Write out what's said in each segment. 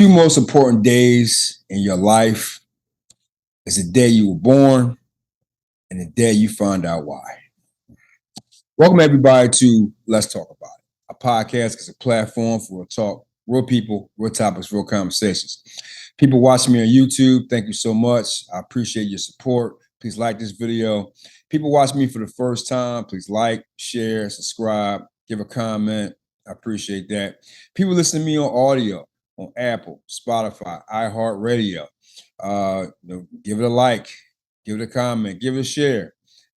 Two most important days in your life is the day you were born and the day you find out why. Welcome everybody to Let's Talk About It. A podcast is a platform for real talk, real people, real topics, real conversations. People watching me on YouTube, thank you so much. I appreciate your support. Please like this video. People watching me for the first time, please like, share, subscribe, give a comment. I appreciate that. People listening to me on audio, on Apple, Spotify, iHeartRadio. Give it a like, give it a comment, give it a share,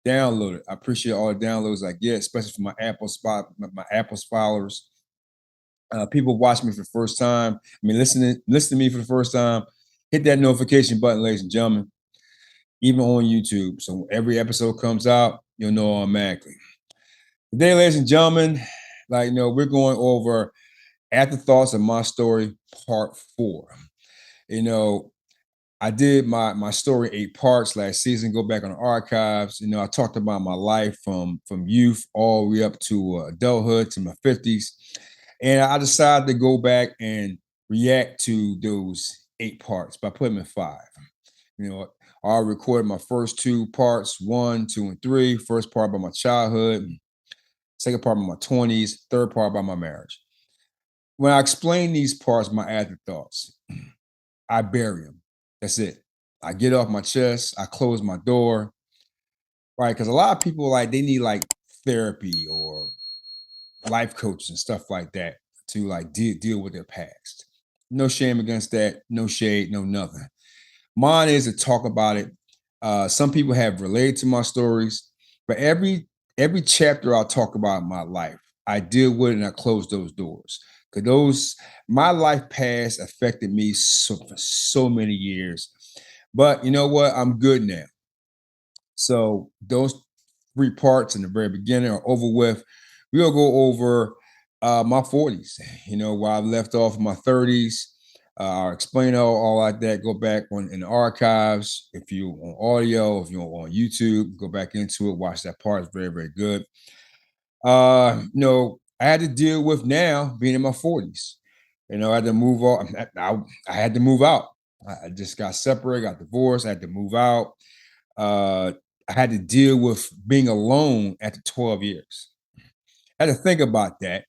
download it. I appreciate all the downloads I get, especially for my Apple's followers. People watch me for the first time. Listen to me for the first time. Hit that notification button, ladies and gentlemen, even on YouTube. So every episode comes out, you'll know automatically. Today, ladies and gentlemen, we're going over Afterthoughts of My Story, Part 4. I did my story 8 parts last season. Go back on the archives. I talked about my life from youth all the way up to adulthood, to my 50s. And I decided to go back and react to those 8 parts by putting them in 5. I recorded my first 2 parts, 1, 2, and 3. First part about my childhood, second part about my 20s, third part about my marriage. When I explain these parts, my afterthoughts, I bury them. That's it. I get off my chest. I close my door. Right. Because a lot of people they need therapy or life coaches and stuff like that to deal with their past. No shame against that. No shade, no nothing. Mine is to talk about it. Some people have related to my stories, but every chapter I'll talk about in my life, I deal with it and I close those doors. Because my life past affected me for so many years. But you know what? I'm good now. So those 3 parts in the very beginning are over with. We'll go over my 40s, where I left off in my 30s. I'll explain all like that. Go back in the archives. If you're on audio, if you're on YouTube, go back into it, watch that part. It's very, very good. I had to deal with now being in my 40s. I had to move on. I had to move out. I just got separated, got divorced. I had to move out. I had to deal with being alone after 12 years. I had to think about that.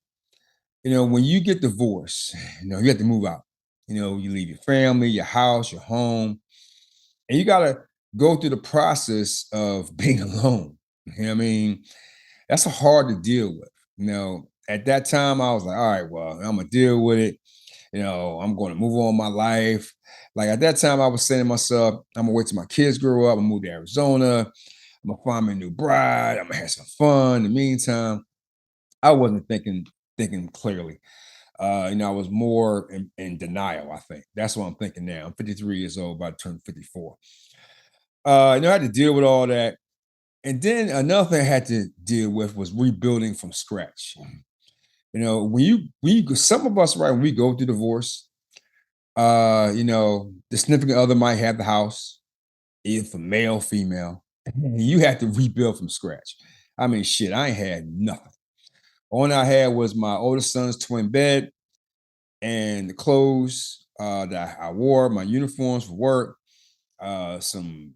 When you get divorced, you have to move out. You leave your family, your house, your home, and you got to go through the process of being alone. That's hard to deal with. At that time, I was like, all right, well, I'm going to deal with it. I'm going to move on my life. At that time, I was saying to myself, I'm going to wait till my kids grow up. I'm going to move to Arizona. I'm going to find me a new bride. I'm going to have some fun. In the meantime, I wasn't thinking clearly. I was more in denial, I think. That's what I'm thinking now. I'm 53 years old, about to turn 54. I had to deal with all that. And then another thing I had to deal with was rebuilding from scratch. Some of us, right, when we go through divorce, the significant other might have the house, either for male, female. You have to rebuild from scratch. I ain't had nothing. All I had was my oldest son's twin bed and the clothes that I wore, my uniforms for work, some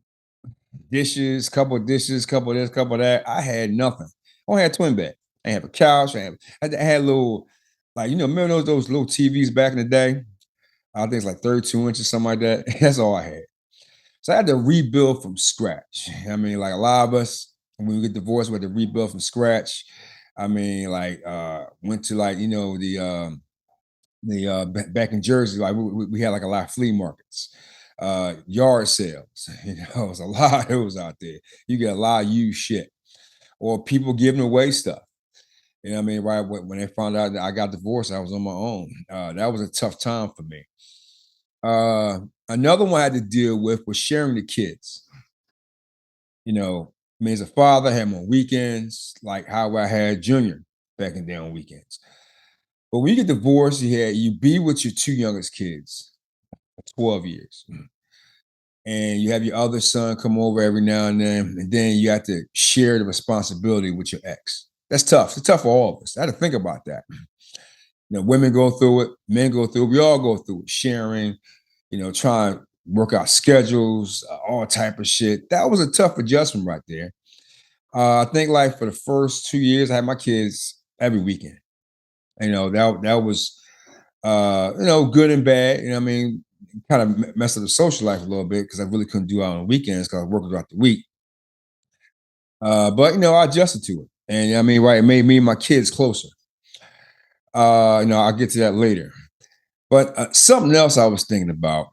dishes, couple of dishes, couple of this, couple of that. I had nothing. I only had a twin bed. I have a couch. I had little, remember those little TVs back in the day? I think it's 32 inches, something like that. That's all I had. So I had to rebuild from scratch. A lot of us, when we get divorced, we had to rebuild from scratch. Went to back in Jersey, we had a lot of flea markets, yard sales. It was a lot of those out there. You get a lot of used shit or people giving away stuff. Right when they found out that I got divorced, I was on my own. That was a tough time for me. Another one I had to deal with was sharing the kids. As a father, I had them on weekends, like how I had Junior back in the day on weekends. But when you get divorced, you be with your 2 youngest kids for 12 years. And you have your other son come over every now and then you have to share the responsibility with your ex. That's tough. It's tough for all of us. I had to think about that. Women go through it, men go through it, we all go through it, sharing, trying to work out schedules, all type of shit. That was a tough adjustment right there. I think like for the first 2 years, I had my kids every weekend. That was good and bad. I mean, kind of messed up the social life a little bit because I really couldn't do it on the weekends because I was working throughout the week. But I adjusted to it. And I mean, right, it made me and my kids closer. I'll get to that later. But something else I was thinking about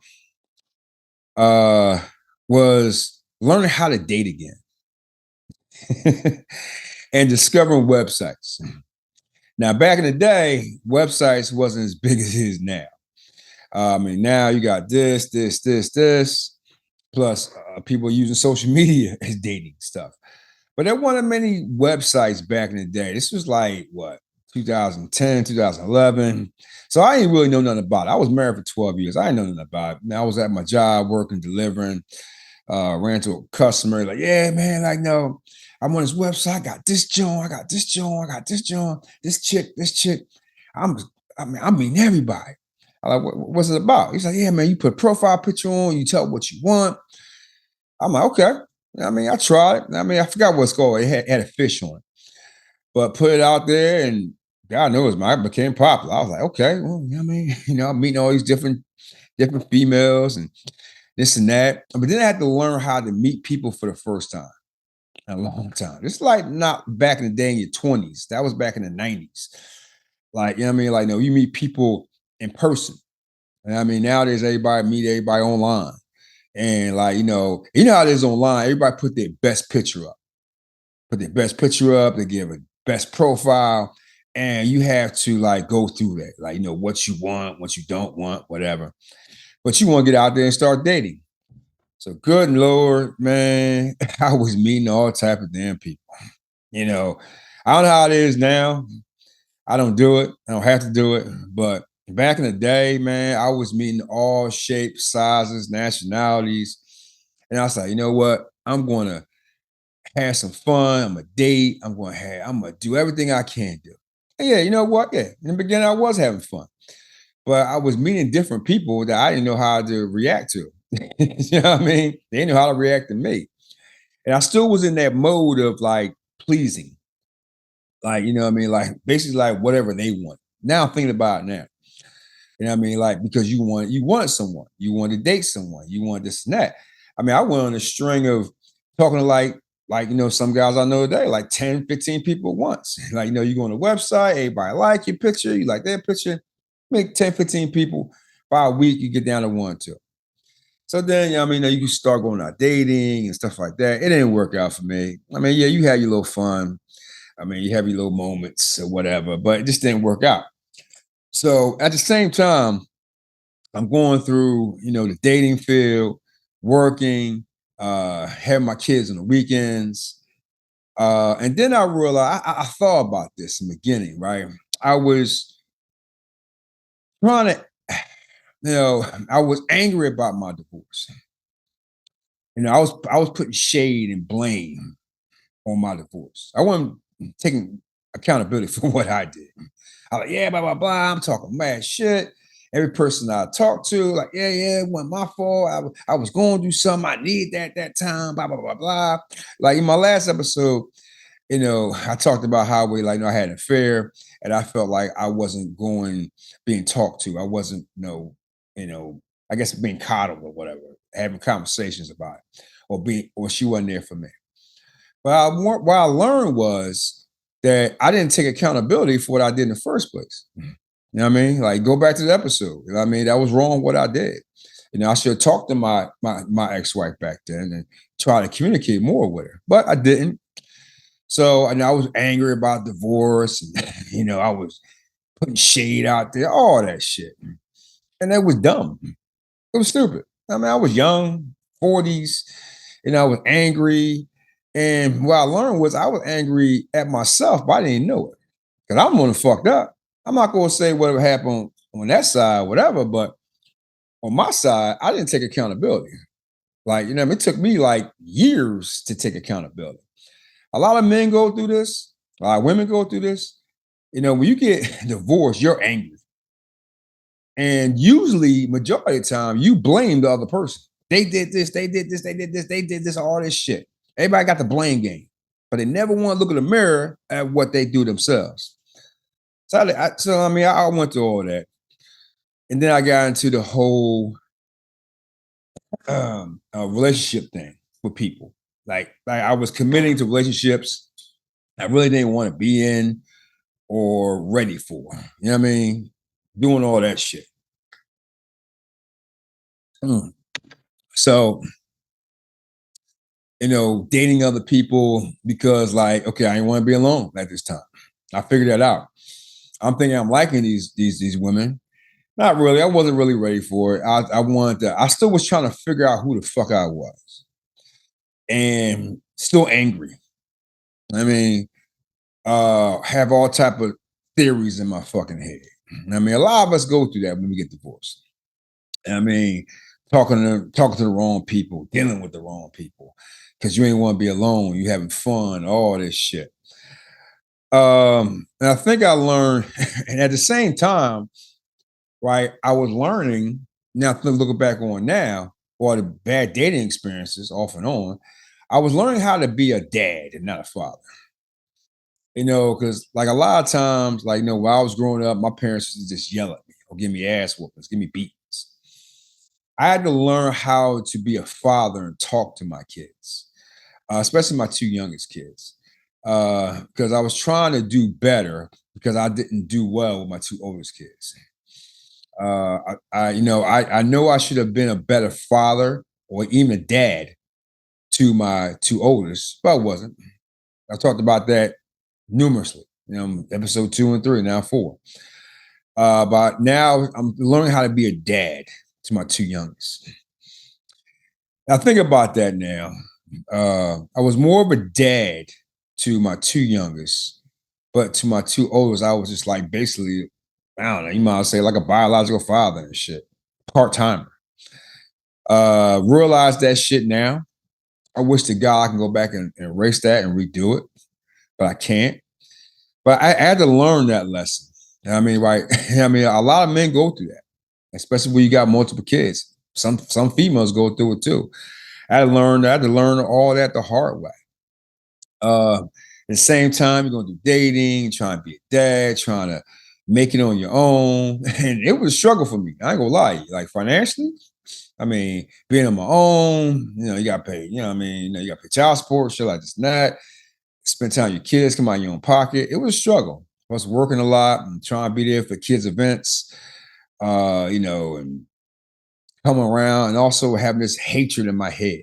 uh, was learning how to date again and discovering websites. Now, back in the day, websites wasn't as big as it is now. I mean, now you got this, plus people using social media as dating stuff. But there weren't many websites back in the day. This was like what 2010, 2011. So I didn't really know nothing about it. I was married for 12 years. I didn't know nothing about it. Now I was at my job working, delivering, ran to a customer, like, yeah, man, like, no, I'm on this website. I got this joint, I got this joint, I got this joint, this chick. I'm I'm meeting everybody. I'm like, what's it about? He's like, yeah, man, you put profile picture on, you tell what you want. I'm like, okay. I mean, I tried it. I mean, I forgot what's called. It had a fish on it, but put it out there, and God knows, man, I became popular. I was like, okay, well, I mean, I'm meeting all these different females and this and that. But then I had to learn how to meet people for the first time in a long time. It's like not back in the day in your 20s. That was back in the 90s. Like, you know what I mean? Like, no, you meet people in person. And I mean, nowadays everybody meet everybody online. And like, how it is online, everybody put their best picture up. Put their best picture up, they give a best profile. And you have to like go through that. Like, what you want, what you don't want, whatever. But you want to get out there and start dating. So good Lord, man, I was meeting all type of damn people. You know, I don't know how it is now. I don't do it. I don't have to do it. But back in the day, man, I was meeting all shapes, sizes, nationalities. And I was like, you know what? I'm going to have some fun. I'm going to date. I'm going to do everything I can do. And yeah, you know what? Yeah, in the beginning, I was having fun. But I was meeting different people that I didn't know how to react to. You know what I mean? They didn't know how to react to me. And I still was in that mode of like pleasing. Like, you know what I mean? Like basically like whatever they want. Now I'm thinking about it now. You know what I mean? Like because you want someone, you want to date someone, you want this and that. I mean, I went on a string of talking to some guys I know today, like 10, 15 people at once. Like, you go on a website, everybody like your picture, you like their picture, make 10, 15 people. By a week, you get down to one, two. So then, you can start going out dating and stuff like that. It didn't work out for me. I mean, yeah, you had your little fun. I mean, you have your little moments or whatever, but it just didn't work out. So at the same time, I'm going through, the dating field, working, having my kids on the weekends. And then I realized I thought about this in the beginning, right? I was trying to, I was angry about my divorce. I was putting shade and blame on my divorce. I wasn't taking accountability for what I did. I was like, yeah, blah, blah, blah. I'm talking mad shit. Every person I talked to, like, yeah, it wasn't my fault. I was going to do something. I needed that time, blah, blah, blah, blah. Like in my last episode, I talked about how I had an affair and I felt like I wasn't being talked to. I wasn't, I guess being coddled or whatever, having conversations about it or she wasn't there for me. But what I learned was that I didn't take accountability for what I did in the first place. You know what I mean? Like go back to the episode. You know what I mean? That was wrong what I did. I should have talked to my ex-wife back then and try to communicate more with her. But I didn't. So I was angry about divorce and I was putting shade out there, all that shit. And that was dumb. It was stupid. I mean, I was young, 40s, and I was angry. And what I learned was I was angry at myself, but I didn't know it. Because I'm gonna fucked up. I'm not gonna say whatever happened on that side, whatever, but on my side, I didn't take accountability. Like, it took me like years to take accountability. A lot of men go through this, a lot of women go through this. When you get divorced, you're angry. And usually, majority of the time, you blame the other person. They did this, they did this, they did this, they did this, all this shit. Everybody got the blame game, but they never want to look in the mirror at what they do themselves. So I went through all that. And then I got into the whole relationship thing with people. Like I was committing to relationships I really didn't want to be in or ready for. You know what I mean? Doing all that shit. Mm. So, dating other people because like, okay, I didn't want to be alone at this time. I figured that out. I'm thinking I'm liking these women. Not really. I wasn't really ready for it. I wanted to, I still was trying to figure out who the fuck I was. And still angry. I mean, have all type of theories in my fucking head. I mean, a lot of us go through that when we get divorced. I mean, talking to the wrong people, dealing with the wrong people, because you ain't want to be alone. You having fun, all this shit. And I think I learned, and at the same time, right, I was learning. Now, looking back on now, all the bad dating experiences off and on, I was learning how to be a dad and not a father. Because like a lot of times, like, while I was growing up, my parents used to just yell at me or give me ass whoopings, give me beatings. I had to learn how to be a father and talk to my kids, especially my two youngest kids, because I was trying to do better because I didn't do well with my two oldest kids. I know I should have been a better father or even a dad to my two oldest, but I wasn't. I talked about that numerously, episode 2 and 3, now 4. But now I'm learning how to be a dad to my two youngest. Now think about that now. I was more of a dad to my two youngest, but to my two oldest, I was just like basically, I don't know, you might say like a biological father and shit, part timer. Realize that shit now. I wish to God I can go back and erase that and redo it, but I can't. But I had to learn that lesson. I mean, right? I mean, a lot of men go through that, especially when you got multiple kids. Some females go through it too. I had to learn all that the hard way. At the same time, you're going to do dating, trying to be a dad, trying to make it on your own. And it was a struggle for me. I ain't gonna lie. Like financially, I mean, being on my own, you got to pay, you got to pay child support, shit like this and that. Spend time with your kids, come out of your own pocket. It was a struggle. I was working a lot and trying to be there for kids' events, and coming around and also having this hatred in my head,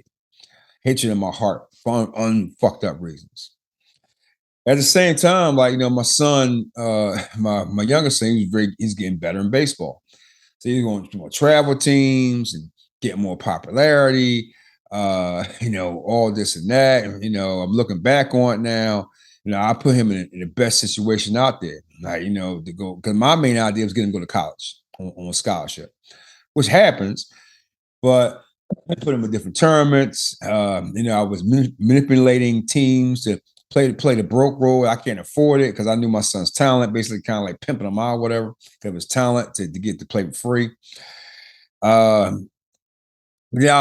hatred in my heart for unfucked up reasons. At the same time, like, my son, my youngest son, he's getting better in baseball. So he's going to more travel teams and get more popularity, all this and that. And, I'm looking back on it now. I put him in the best situation out there, like, to go, because my main idea was getting him to go to college on a scholarship, which happens, but I put him in different tournaments. I was manipulating teams to play the broke role. I can't afford it because I knew my son's talent, basically kind of like pimping him out, whatever, because of his talent to get to play for free. Yeah,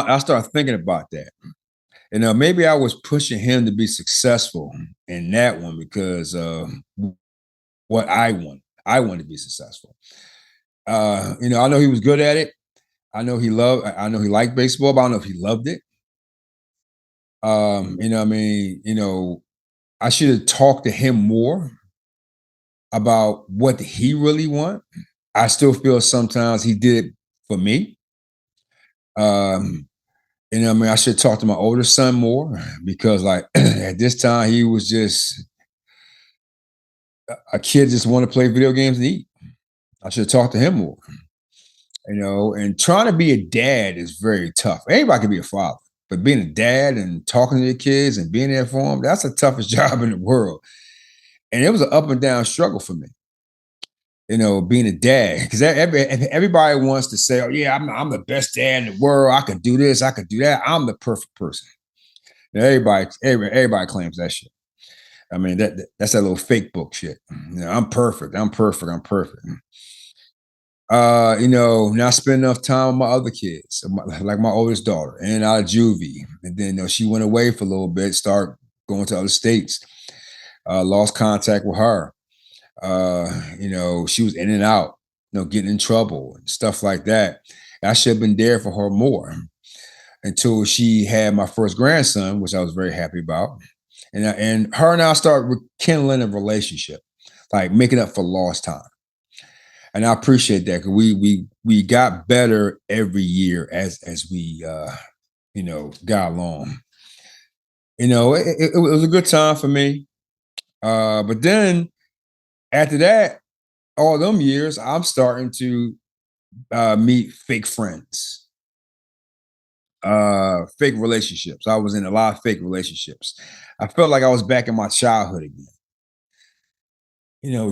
I started thinking about that. Maybe I was pushing him to be successful in that one because what I want. I want to be successful. I know he was good at it. I know he liked baseball, but I don't know if he loved it. I mean, I should have talked to him more about what he really want. I still feel sometimes he did it for me. I mean, I should talk to my older son more because, like, at this time, he was just a kid just want to play video games and eat. I should talk to him more, and trying to be a dad is very tough. Anybody can be a father, but being a dad and talking to your kids and being there for them, that's the toughest job in the world. And it was an up and down struggle for me, being a dad. Because everybody wants to say, oh, yeah, I'm the best dad in the world. I could do this, I could do that. I'm the perfect person. Now, everybody claims that shit. I mean, that's that little fake book shit. You know, I'm perfect. I'm perfect. I'm perfect. Not spend enough time with my other kids, like my oldest daughter, and out of juvie. And then she went away for a little bit, start going to other states. Lost contact with her. She was in and out, getting in trouble and stuff like that. I should have been there for her more until she had my first grandson, which I was very happy about. And her and I started rekindling a relationship, like making up for lost time. And I appreciate that because we got better every year as we got along. It was a good time for me. But then after that, all them years, I'm starting to meet fake friends, fake relationships. I was in a lot of fake relationships. I felt like I was back in my childhood again.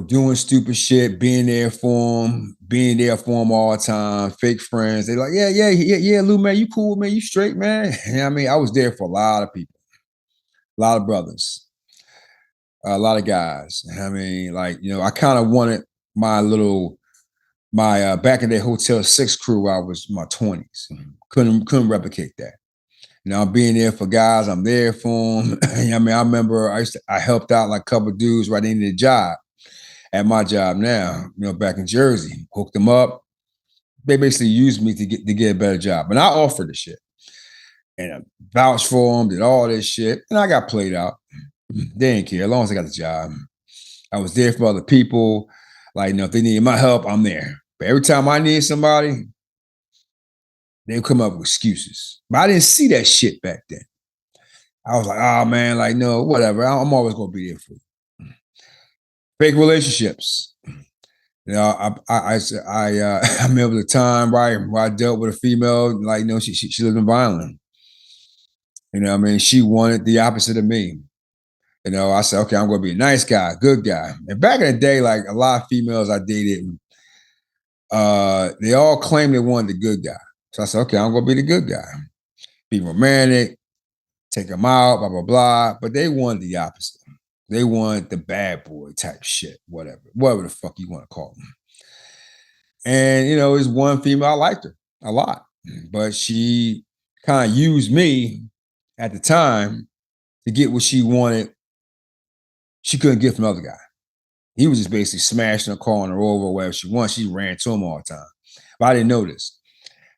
Doing stupid shit, being there for them all the time, fake friends. They're like, yeah, Lou, man, you cool, man, you straight, man. I mean, I was there for a lot of people, a lot of brothers, a lot of guys. I mean, like, I kind of wanted my little, my back in the Hotel 6 crew. I was in my 20s. Couldn't replicate that. I'm being there for guys. I'm there for them. I mean, I remember I helped out like a couple of dudes right into the job. At my job now, back in Jersey, hooked them up. They basically used me to get a better job, and I offered the shit and I vouched for them, did all this shit, and I got played out. They didn't care as long as I got the job. I was there for other people. Like, if they needed my help, I'm there. But every time I need somebody, they would come up with excuses. But I didn't see that shit back then. I was like, oh man, like no, whatever. I'm always gonna be there for you. Fake relationships. I remember the time right where I dealt with a female, like she lived in violence. I mean, she wanted the opposite of me. I said, okay, I'm gonna be a nice guy, good guy. And back in the day, like a lot of females I dated, they all claimed they wanted the good guy. So I said, okay, I'm gonna be the good guy, be romantic, take them out, blah blah blah. But they wanted the opposite. They wanted the bad boy type shit, whatever the fuck you want to call them. And it's one female I liked her a lot, but she kind of used me at the time to get what she wanted. She couldn't get from the other guy. He was just basically smashing her, calling her over, whatever she wanted. She ran to him all the time. But I didn't know this.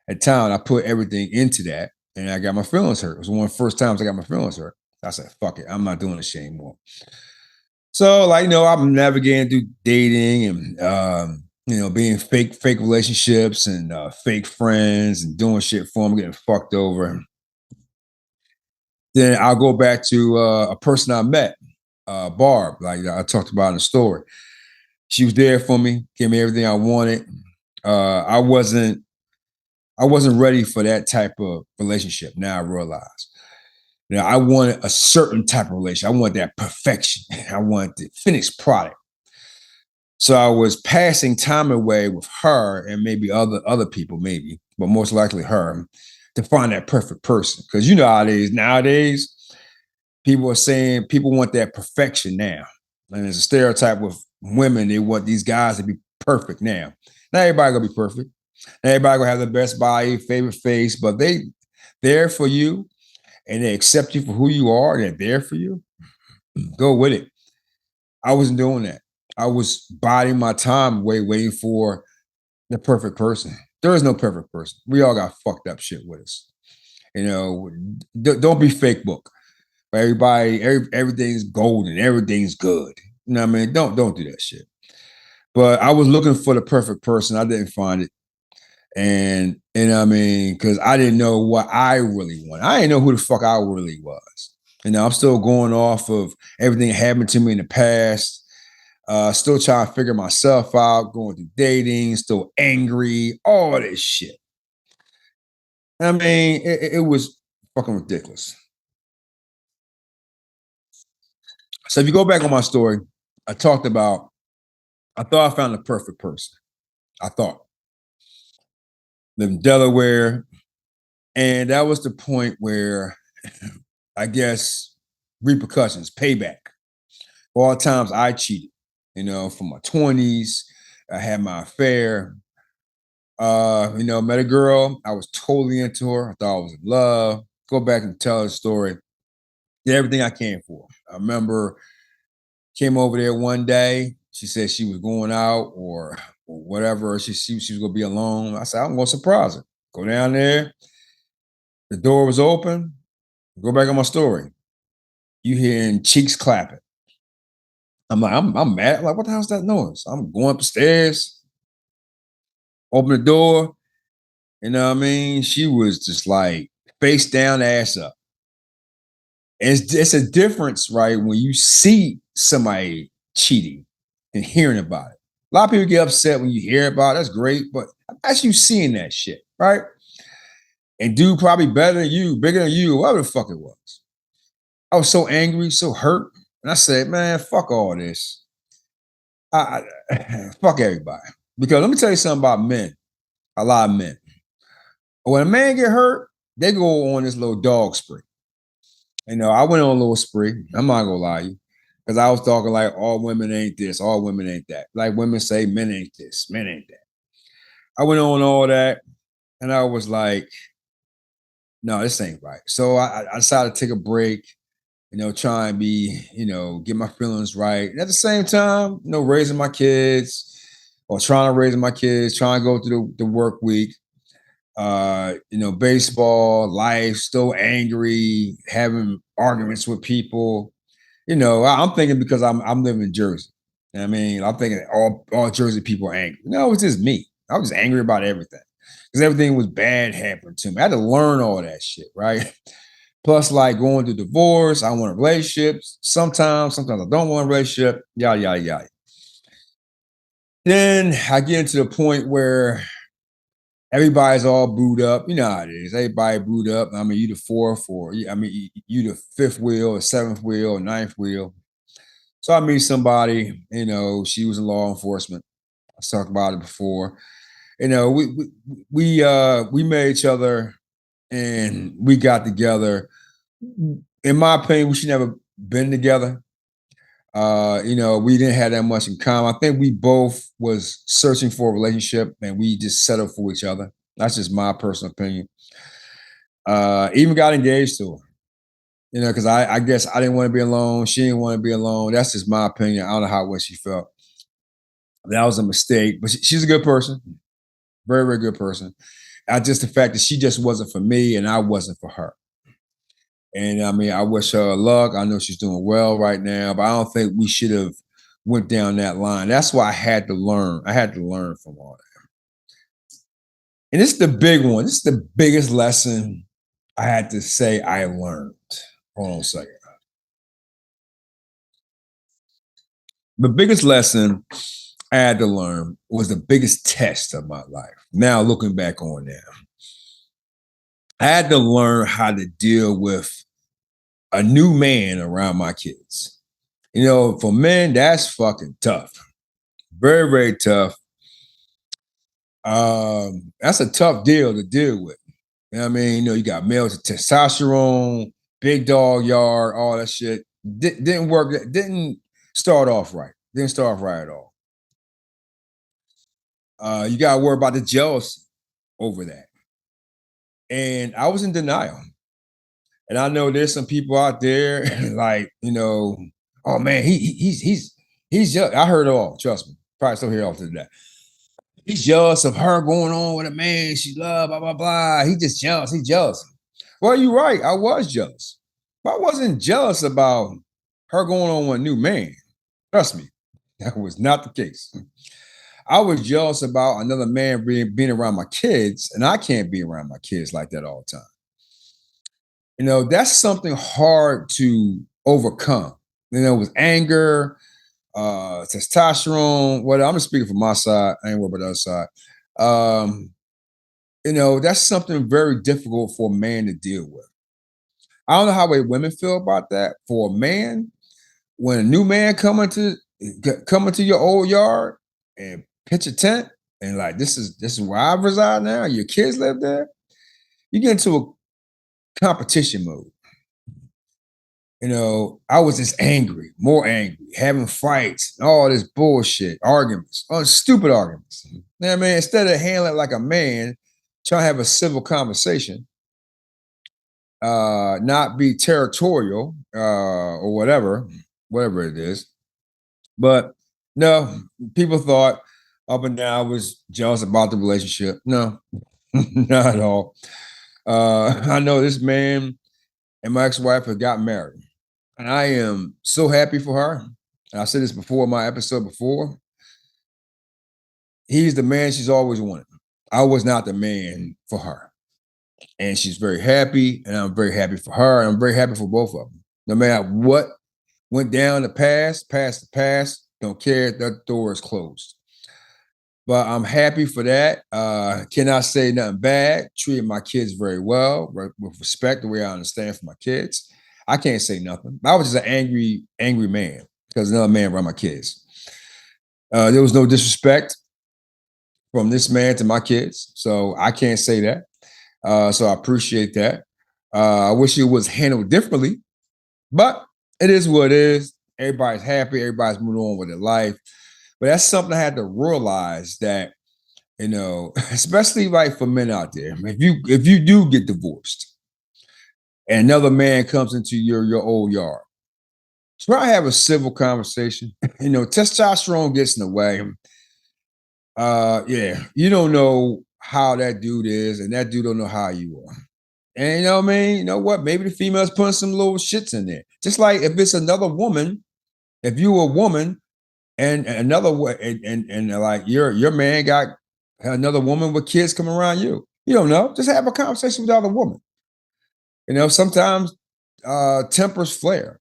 At the time, I put everything into that, and I got my feelings hurt. It was one of the first times I got my feelings hurt. I said, fuck it, I'm not doing this shit anymore. So, like, I'm navigating through dating and being fake relationships and fake friends and doing shit for them, getting fucked over. Then I'll go back to a person I met, Barb, like I talked about in the story. She was there for me, gave me everything I wanted. I wasn't ready for that type of relationship. Now I realize. I wanted a certain type of relationship. I want that perfection. I want the finished product. So I was passing time away with her and maybe other people, maybe, but most likely her, to find that perfect person. Because nowadays, people are saying people want that perfection now. And there's a stereotype with women, they want these guys to be perfect now. Not everybody gonna be perfect. Not everybody gonna have the best body, favorite face, but they there for you and they accept you for who you are, and they're there for you. Go with it. I wasn't doing that. I was biding my time waiting for the perfect person. There is no perfect person. We all got fucked up shit with us. Don't be fake book. Everything's golden, everything's good. What I mean? Don't do that shit. But I was looking for the perfect person. I didn't find it. And I mean, because I didn't know what I really wanted. I didn't know who the fuck I really was. I'm still going off of everything that happened to me in the past. Still trying to figure myself out, going through dating, still angry, all this shit. I mean, it was fucking ridiculous. So if you go back on my story, I talked about, I thought I found the perfect person. I thought. Lived in Delaware. And that was the point where I guess repercussions, payback. all the times I cheated, from my 20s. I had my affair. Met a girl. I was totally into her. I thought I was in love. Go back and tell her story. Did everything I can for her. I remember came over there one day. She said she was going out or whatever. She was gonna be alone. I said, I'm gonna surprise her. Go down there. The door was open. Go back on my story. You hearing cheeks clapping. I'm like, I'm mad. I'm like, what the hell's that noise? I'm going upstairs, open the door. You know what I mean? She was just like face down, ass up. And it's a difference, right? When you see somebody cheating and hearing about it. A lot of people get upset when you hear about it. That's great, but that's you seeing that shit, right? And dude probably better than you, bigger than you, whatever the fuck it was. I was so angry, so hurt. And I said, man, fuck all this. Fuck everybody. Because let me tell you something about men, a lot of men. When a man get hurt, they go on this little dog spree. I went on a little spree. I'm not gonna lie to you. Because I was talking like all women ain't this, all women ain't that. Like women say men ain't this, men ain't that. I went on all that and I was like, no, this ain't right. So I decided to take a break, try and be, get my feelings right. And at the same time, raising my kids or trying to raise my kids, trying to go through the work week. Baseball, life, still angry, having arguments with people. I'm thinking because I'm living in Jersey. I mean, I'm thinking all Jersey people are angry. No, it's just me. I was angry about everything because everything was bad happening to me. I had to learn all that shit, right? Plus, like going through divorce, I want a relationship. Sometimes I don't want a relationship. Yada yada yada. Then I get into the point where everybody's all booed up. You know how it is. Everybody booed up. I mean, you the fourth or you the fifth wheel, or seventh wheel, or ninth wheel. So I meet somebody, she was in law enforcement. I talked about it before. We met each other and we got together. In my opinion, we should never been together. We didn't have that much in common. I think we both was searching for a relationship and we just settled for each other. That's just my personal opinion. Even got engaged to her. Because I guess I didn't want to be alone. She didn't want to be alone. That's just my opinion. I don't know how she felt. That was a mistake, but she's a good person. Very, very good person. Just the fact that she just wasn't for me and I wasn't for her. And I mean, I wish her luck. I know she's doing well right now, but I don't think we should have went down that line. That's why I had to learn. I had to learn from all that. And this is the big one. This is the biggest lesson I had to say I learned. Hold on a second. The biggest lesson I had to learn was the biggest test of my life. Now, looking back on that, I had to learn how to deal with a new man around my kids. For men, that's fucking tough. Very, very tough. That's a tough deal to deal with. You know what I mean? You got males with testosterone, big dog yard, all that shit. Didn't work. Didn't start off right. Didn't start off right at all. You got to worry about the jealousy over that. And I was in denial. And I know there's some people out there like, oh man, he's jealous. I heard it all. Trust me. Probably still hear all to that. He's jealous of her going on with a man she loved, blah, blah, blah. He just jealous. He's jealous. Well, you're right. I was jealous. But I wasn't jealous about her going on with a new man. Trust me, that was not the case. I was jealous about another man being around my kids, and I can't be around my kids like that all the time. That's something hard to overcome. With anger, testosterone. Well, I'm just speaking for my side. I ain't worried about the other side. That's something very difficult for a man to deal with. I don't know how women feel about that. For a man, when a new man coming to your old yard and pitch a tent and like this is where I reside now. Your kids live there. You get into a competition mode. I was just angry, more angry, having fights, all this bullshit, arguments, all stupid arguments. You know what I mean? Instead of handling it like a man, trying to have a civil conversation, not be territorial, or whatever it is. But no, people thought up and down I was jealous about the relationship. No, not at all. I know this man and my ex-wife have got married. And I am so happy for her. And I said this before in my episode before. He's the man she's always wanted. I was not the man for her. And she's very happy, and I'm very happy for her. And I'm very happy for both of them. No matter what went down the past the past, don't care. That door is closed. But I'm happy for that. Cannot say nothing bad. Treated my kids very well, with respect, the way I understand for my kids. I can't say nothing. I was just an angry man because another man around my kids. There was no disrespect from this man to my kids, so I can't say that. So I appreciate that. I wish it was handled differently, but it is what it is. Everybody's happy. Everybody's moving on with their life. But that's something I had to realize that, especially like for men out there, if you do get divorced and another man comes into your old yard, try to have a civil conversation. Testosterone gets in the way. Yeah, you don't know how that dude is, and that dude don't know how you are. And you know what I mean? You know what? Maybe the female's putting some little shits in there. Just like if it's another woman, if you a woman and another way, and like your man got another woman with kids coming around you. You don't know. Just have a conversation with the other woman. Sometimes tempers flare,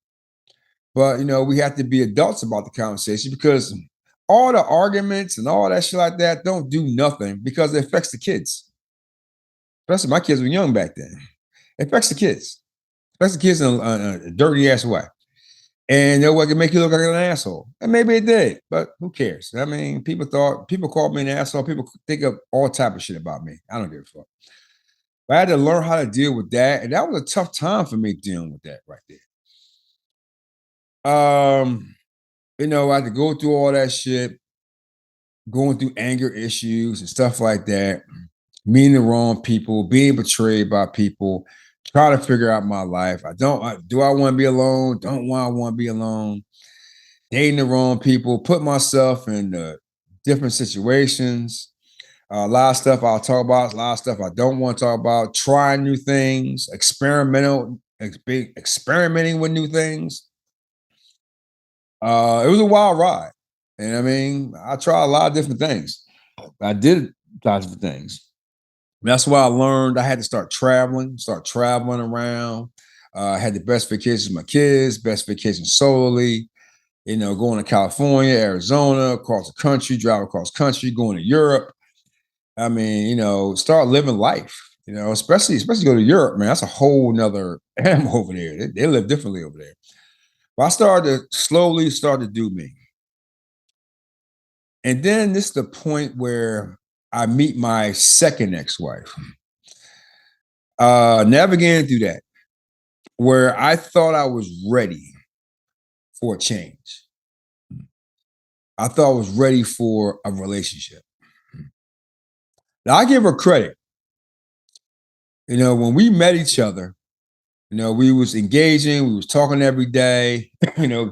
but we have to be adults about the conversation because all the arguments and all that shit like that don't do nothing because it affects the kids. Especially my kids were young back then. It affects the kids. Affects the kids in a dirty ass way. And what can make you look like an asshole. And maybe it did, but who cares? I mean, people called me an asshole. People think of all type of shit about me. I don't give a fuck. But I had to learn how to deal with that. And that was a tough time for me dealing with that right there. I had to go through all that shit, going through anger issues and stuff like that, meeting the wrong people, being betrayed by people, trying to figure out my life. Do I want to be alone? Don't want to be alone. Dating the wrong people, put myself in different situations. A lot of stuff I'll talk about, a lot of stuff I don't want to talk about. Trying new things, experimenting with new things. It was a wild ride, and I mean, I tried a lot of different things. I did lots of things. That's why I learned I had to start traveling around. I had the best vacations with my kids, best vacation solely. Going to California, Arizona, across the country, drive across country, going to Europe. I mean, start living life. Especially go to Europe, man. That's a whole nother animal over there. They live differently over there. But I started to slowly start to do me. And then this is the point where I meet my second ex-wife. Navigating through that, where I thought I was ready for a change. I thought I was ready for a relationship. Now I give her credit. When we met each other, we was engaging, we was talking every day,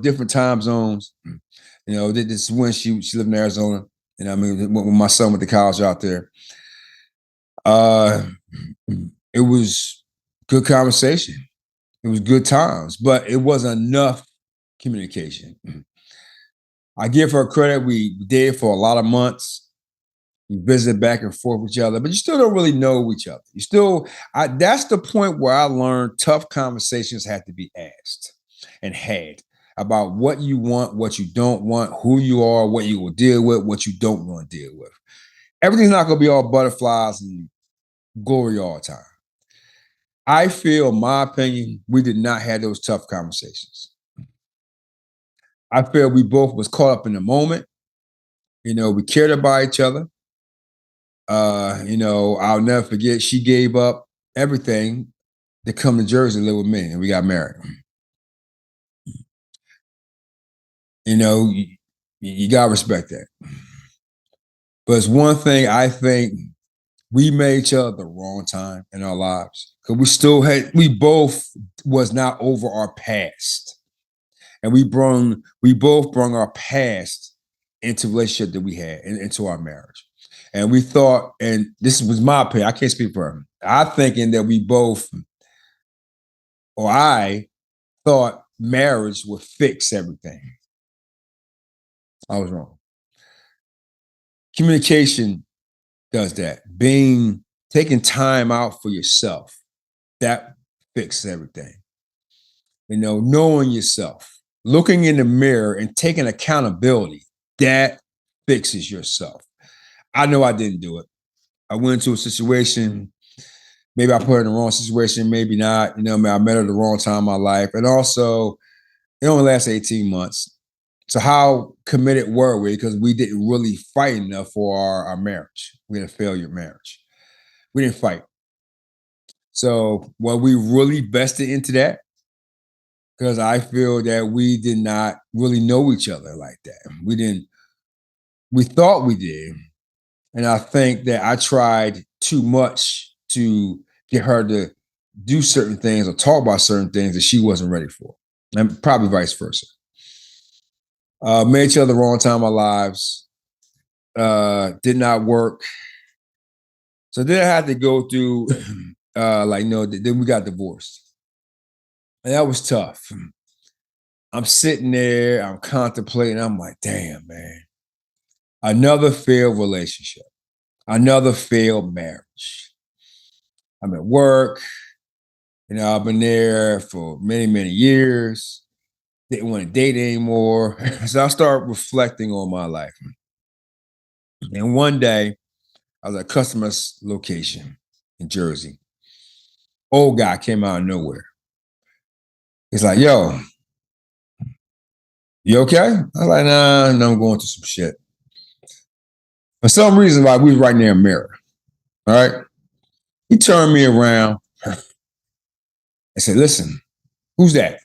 different time zones. This is when she lived in Arizona. I mean, when my son went to college out there. It was good conversation. It was good times, but it wasn't enough communication. I give her credit. We dated for a lot of months. We visited back and forth with each other, but you still don't really know each other. That's the point where I learned tough conversations have to be asked and had about what you want, what you don't want, who you are, what you will deal with, what you don't want to deal with. Everything's not going to be all butterflies and glory all the time. I feel, in my opinion, we did not have those tough conversations. I feel we both was caught up in the moment. We cared about each other. I'll never forget, she gave up everything to come to Jersey and live with me, and we got married. You know, you gotta respect that. But it's one thing I think we made each other the wrong time in our lives because we both was not over our past, and we both brung our past into the relationship that we had into our marriage, and we thought, and this was my opinion, I can't speak for him. I'm thinking that we both, or I thought marriage would fix everything. I was wrong. Communication does that. Taking time out for yourself, that fixes everything. You know, knowing yourself, looking in the mirror and taking accountability, that fixes yourself. I know I didn't do it. I went into a situation, maybe I put her in the wrong situation, maybe not. You know, I met her at the wrong time in my life. And also, it only lasts 18 months. So how committed were we? Because we didn't really fight enough for our marriage. We had a failure marriage. We didn't fight. So were we really vested into that? Because I feel that we did not really know each other like that. We thought we did. And I think that I tried too much to get her to do certain things or talk about certain things that she wasn't ready for. And probably vice versa. Made each other the wrong time in our lives. Did not work. So then I had to go through, then we got divorced. And that was tough. I'm sitting there, I'm contemplating, I'm like, damn, man. Another failed relationship, another failed marriage. I'm at work, you know, I've been there for many, many years. Didn't want to date anymore. So I started reflecting on my life. And one day, I was at a customer's location in Jersey. Old guy came out of nowhere. He's like, yo, you okay? I was like, nah, no, I'm going through some shit. For some reason, like we was right near a mirror. All right. He turned me around and said, listen, who's that?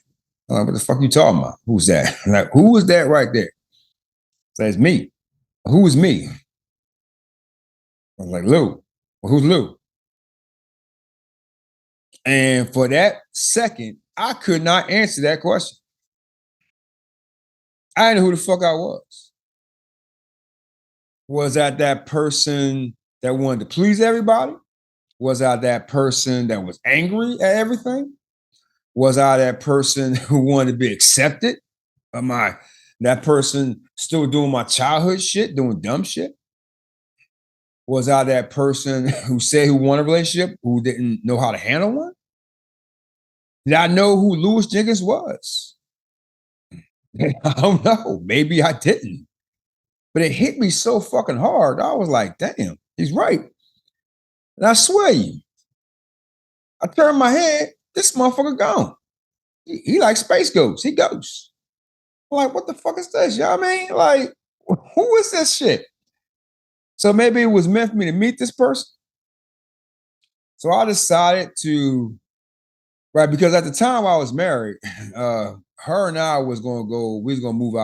I'm like, what the fuck are you talking about? Who's that? I'm like, who was that right there? So it's me. Who is me? I was like, Lou. Well, who's Lou? And for that second, I could not answer that question. I didn't know who the fuck I was. Was I that person that wanted to please everybody? Was I that person that was angry at everything? Was I that person who wanted to be accepted? Am I that person still doing my childhood shit, doing dumb shit? Was I that person who said who wanted a relationship, who didn't know how to handle one? Did I know who Lewis Jenkins was? I don't know. Maybe I didn't. But it hit me so fucking hard. I was like, damn, he's right. And I swear you, I turned my head, this motherfucker gone. He like Space Ghost. He ghosts. I'm like, what the fuck is this? You know what I mean? Like, who is this shit? So maybe it was meant for me to meet this person. So I decided to, right, because at the time I was married, her and I was gonna go, we was gonna move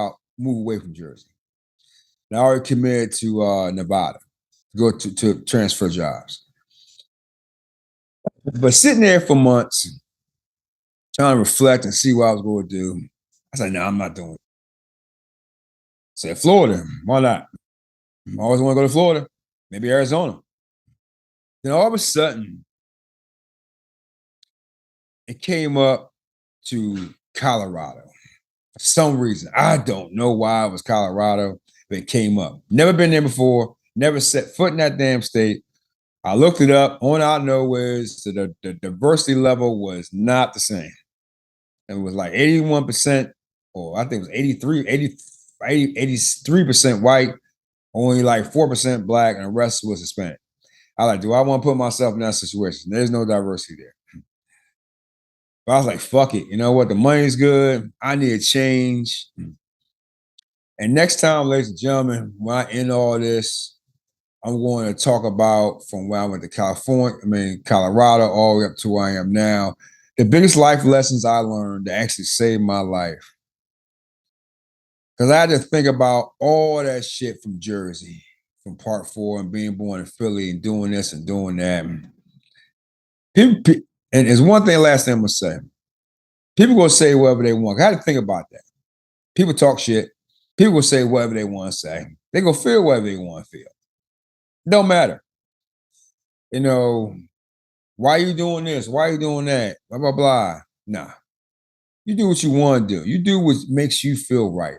away from Jersey. And I already committed to Nevada, go to transfer jobs. But sitting there for months, trying to reflect and see what I was going to do, I said, no, I'm not doing it. I said, Florida, why not? I always want to go to Florida, maybe Arizona. Then all of a sudden, it came up to Colorado. For some reason, I don't know why it was Colorado, but it came up. Never been there before, never set foot in that damn state. I looked it up. All I know is that the diversity level was not the same. It was like 81%, or I think it was 83% white, only like 4% black, and the rest was Hispanic. I like, do I want to put myself in that situation? There's no diversity there. But I was like, fuck it. You know what? The money's good. I need a change. And next time, ladies and gentlemen, when I end all this, I'm going to talk about from when I went to Colorado, all the way up to where I am now. The biggest life lessons I learned that actually saved my life. Because I had to think about all that shit from Jersey, from Part 4 and being born in Philly and doing this and doing that. And there's one thing, last thing I'm going to say. People going to say whatever they want. I had to think about that. People talk shit. People will say whatever they want to say. They go feel whatever they want to feel. Don't matter. You know, why are you doing this? Why are you doing that? Blah, blah, blah. Nah. You do what you want to do. You do what makes you feel right.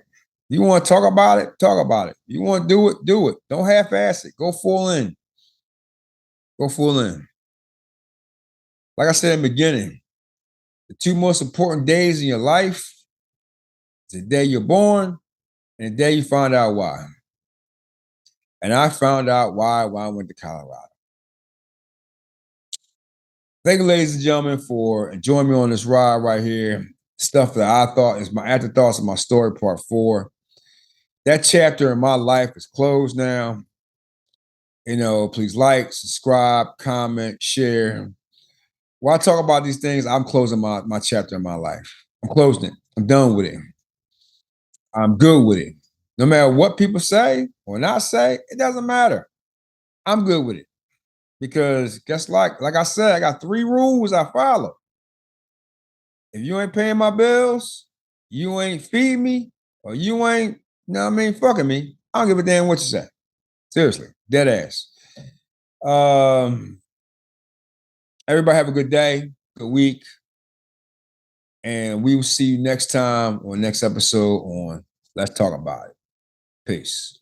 You want to talk about it? Talk about it. You want to do it? Do it. Don't half-ass it. Go full in. Go full in. Like I said in the beginning, the two most important days in your life is the day you're born and the day you find out why. And I found out why when I went to Colorado. Thank you, ladies and gentlemen, for joining me on this ride right here. Stuff that I thought is my afterthoughts of my story, part 4. That chapter in my life is closed now. You know, please like, subscribe, comment, share. When I talk about these things, I'm closing my chapter in my life. I'm closing it. I'm done with it. I'm good with it. No matter what people say or not say, it doesn't matter. I'm good with it. Because guess like I said, I got 3 rules I follow. If you ain't paying my bills, you ain't feed me, or you ain't, you know what I mean, fucking me, I don't give a damn what you say. Seriously, dead ass. Everybody have a good day, good week, and we will see you next time on next episode on Let's Talk About It. Peace.